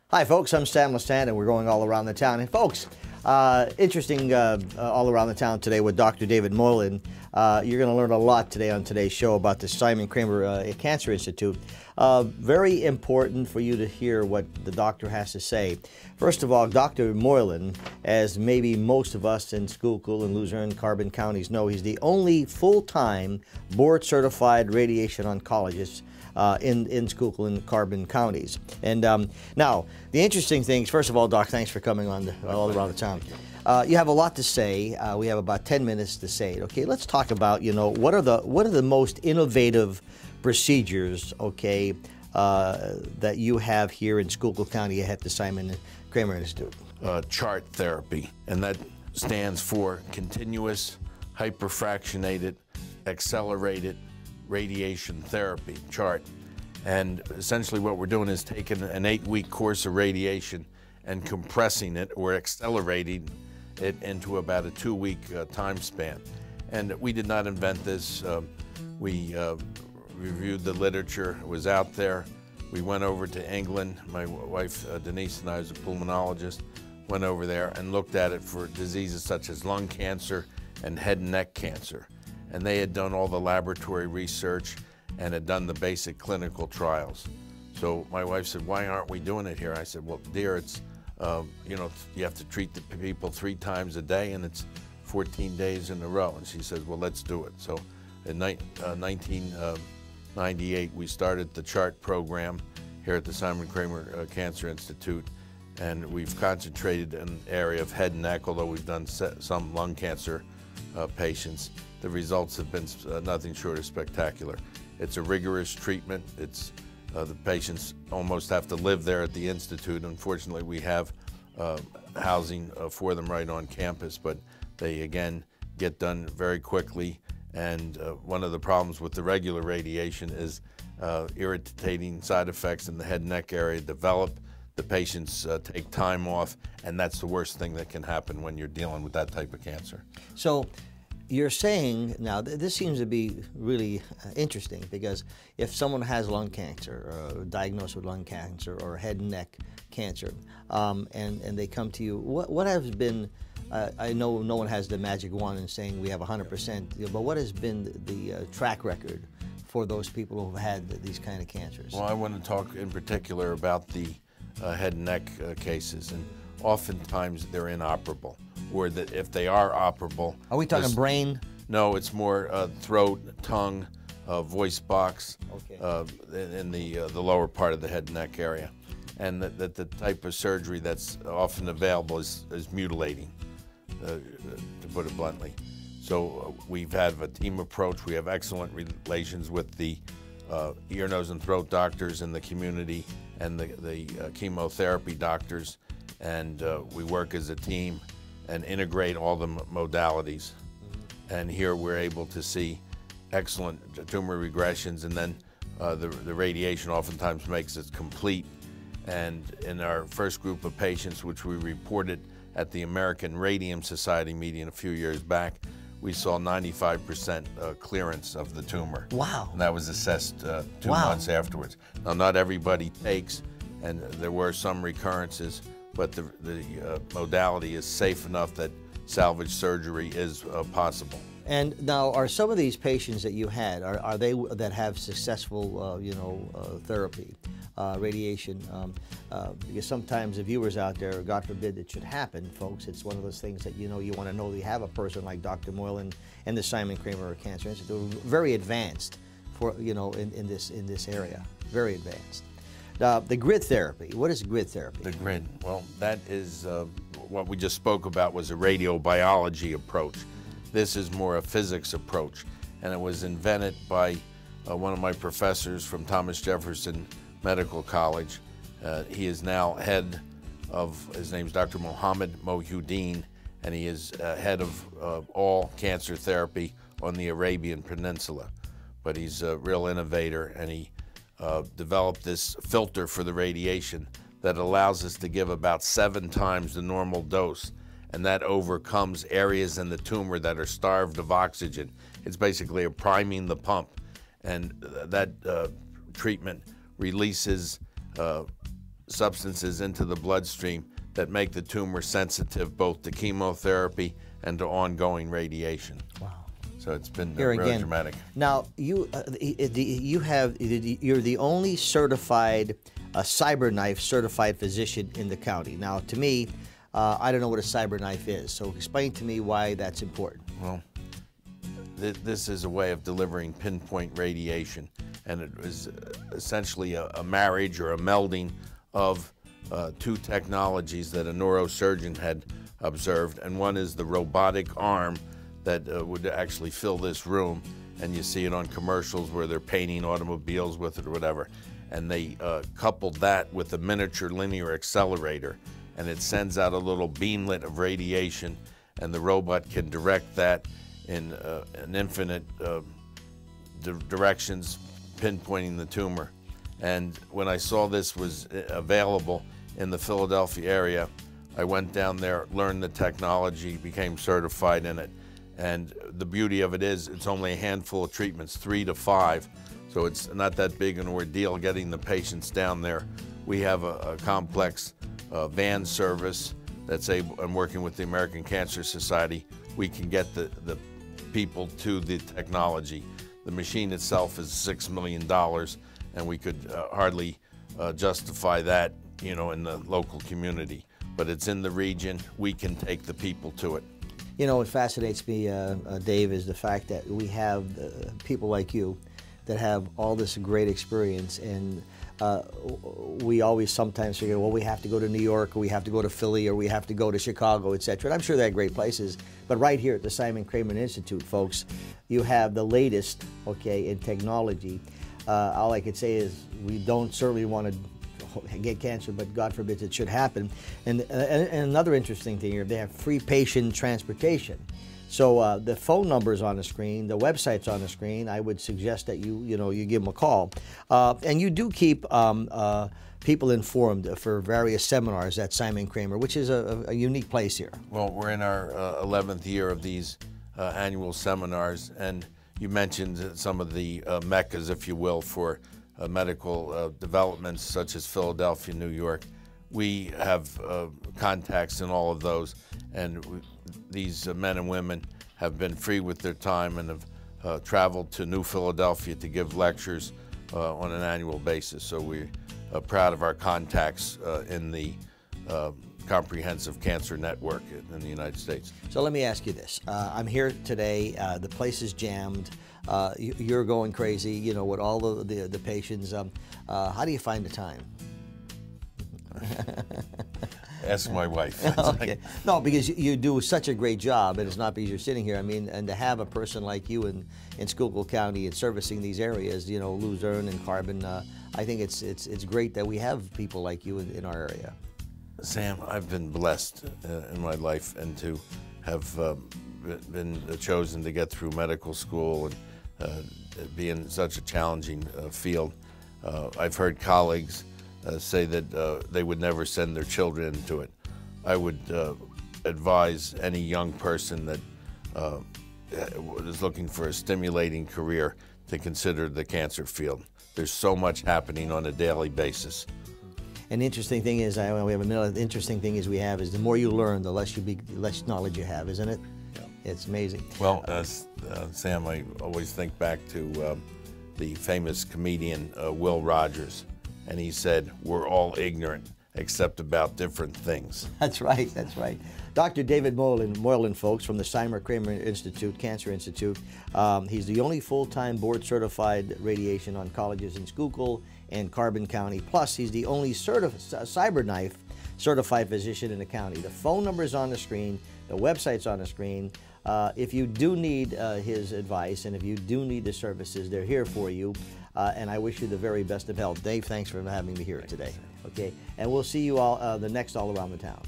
Hi, folks. I'm Sam Lestan, and we're going all around the town. And, folks, interesting all around the town today with Dr. David Moylan. You're going to learn a lot today on today's show about the Simon Kramer Cancer Institute. Very important for you to hear what the doctor has to say. First of all, Dr. Moylan, as maybe most of us in Schuylkill and Luzerne, Carbon counties know, he's the only full-time board-certified radiation oncologist in Schuylkill and Carbon counties. And now, the interesting things, first of all, Doc, thanks for coming on all around the town. You have a lot to say. We have about 10 minutes to say it. Okay, let's talk about, what are the most innovative procedures, okay, that you have here in Schuylkill County at the Simon Kramer Institute? Chart therapy, and that stands for continuous hyperfractionated accelerated radiation therapy, chart. And essentially what we're doing is taking an 8-week course of radiation and compressing it or accelerating it into about a 2-week time span. And we did not invent this. We reviewed the literature. It was out there. We went over to England. My wife Denise and I, as a pulmonologist, went over there and looked at it for diseases such as lung cancer and head and neck cancer. And they had done all the laboratory research and had done the basic clinical trials. So my wife said, "Why aren't we doing it here?" I said, "Well, dear, it's, you have to treat the people 3 times a day, and it's 14 days in a row." And she says, "Well, let's do it." So in 1998, we started the chart program here at the Simon Kramer Cancer Institute. And we've concentrated in the area of head and neck, although we've done some lung cancer patients. The results have been nothing short of spectacular. It's a rigorous treatment. It's the patients almost have to live there at the Institute. Unfortunately, we have housing for them right on campus, but they, again, get done very quickly. And one of the problems with the regular radiation is irritating side effects in the head and neck area develop. The patients take time off, and that's the worst thing that can happen when you're dealing with that type of cancer. So you're saying, now this seems to be really interesting, because if someone has lung cancer, or diagnosed with lung cancer or head and neck cancer, and they come to you, what has been, I know no one has the magic wand in saying we have 100%, but what has been the track record for those people who have had these kind of cancers? Well, I want to talk in particular about the head and neck cases, and oftentimes they're inoperable, or that if they are operable. Are we talking brain? No, it's more throat, tongue, voice box, okay, in the lower part of the head and neck area. And that the type of surgery that's often available is mutilating, to put it bluntly. So we've had a team approach. We have excellent relations with the ear, nose, and throat doctors in the community and the chemotherapy doctors, and we work as a team and integrate all the modalities. And here we're able to see excellent tumor regressions, and then the radiation oftentimes makes it complete. And in our first group of patients, which we reported at the American Radium Society meeting a few years back, we saw 95% clearance of the tumor. Wow. And that was assessed 2 months afterwards. Now, not everybody takes, and there were some recurrences, but the modality is safe enough that salvage surgery is possible. And now, are some of these patients that you had, are they that have successful, therapy, radiation? Because sometimes the viewers out there, God forbid it should happen, folks, it's one of those things that, you want to know you have a person like Dr. Moylan and the Simon Kramer Cancer Institute, very advanced for, in this area, very advanced. The grid therapy, what is grid therapy? The grid, well, that is what we just spoke about was a radiobiology approach. This is more a physics approach, and it was invented by one of my professors from Thomas Jefferson Medical College. He is now head of, his name's Dr. Mohammed Mohyuddin, and he is head of all cancer therapy on the Arabian Peninsula. But he's a real innovator, and he developed this filter for the radiation that allows us to give about 7 times the normal dose, and that overcomes areas in the tumor that are starved of oxygen. It's basically a priming the pump, and that treatment releases substances into the bloodstream that make the tumor sensitive both to chemotherapy and to ongoing radiation. Wow. So it's been Here really again. dramatic. Now, you're the only certified CyberKnife certified physician in the county. Now, to me, I don't know what a CyberKnife is, so explain to me why that's important. Well, this is a way of delivering pinpoint radiation, and it was essentially a marriage or a melding of two technologies that a neurosurgeon had observed, and one is the robotic arm that would actually fill this room, and you see it on commercials where they're painting automobiles with it or whatever, and they coupled that with a miniature linear accelerator, and it sends out a little beamlet of radiation, and the robot can direct that in an infinite directions, pinpointing the tumor. And when I saw this was available in the Philadelphia area, I went down there, learned the technology, became certified in it. And the beauty of it is it's only a handful of treatments, 3 to 5. So it's not that big an ordeal getting the patients down there. We have a complex van service that's able, and working with the American Cancer Society, we can get the people to the technology. The machine itself is $6 million, and we could hardly justify that, you know, in the local community. But it's in the region. We can take the people to it. You know, what fascinates me, Dave, is the fact that we have people like you that have all this great experience, and we always sometimes figure, well, we have to go to New York, or we have to go to Philly, or we have to go to Chicago, etc. And I'm sure they're great places, but right here at the Simon Kramer Institute, folks, you have the latest, okay, in technology. All I could say is we don't certainly want to get cancer, but God forbid it should happen. And another interesting thing here, they have free patient transportation. So the phone number's on the screen, the website's on the screen. I would suggest that you give them a call. And you do keep people informed for various seminars at Simon Kramer, which is a unique place here. Well, we're in our 11th year of these annual seminars, and you mentioned some of the meccas, if you will, for medical developments such as Philadelphia, New York. We have contacts in all of those, and these men and women have been free with their time and have traveled to New Philadelphia to give lectures on an annual basis. So we're proud of our contacts in the Comprehensive Cancer Network in the United States. So let me ask you this. I'm here today, the place is jammed. You're going crazy, you know, with all the patients. How do you find the time? Ask my wife. Okay. No, because you do such a great job, and it's not because you're sitting here. I mean, and to have a person like you in Schuylkill County and servicing these areas, you know, Luzerne and Carbon, I think it's great that we have people like you in our area. Sam, I've been blessed in my life, and to have been chosen to get through medical school and be in such a challenging field. I've heard colleagues say that they would never send their children into it. I would advise any young person that is looking for a stimulating career to consider the cancer field. There's so much happening on a daily basis. And the interesting thing is, we have a minute. The interesting thing is the more you learn, the less knowledge you have, isn't it? Yeah. It's amazing. Well, Sam, I always think back to the famous comedian Will Rogers, and he said, "We're all ignorant except about different things." That's right. That's right. Dr. David Moylan, folks, from the Simon Kramer Institute, Cancer Institute. He's the only full-time board-certified radiation oncologist in Schuylkill and Carbon County. Plus, he's the only CyberKnife certified physician in the county. The phone number is on the screen. The website's on the screen. If you do need his advice, and if you do need the services, they're here for you. And I wish you the very best of health. Dave, thanks for having me here today. Okay, and we'll see you all the next All Around the Town.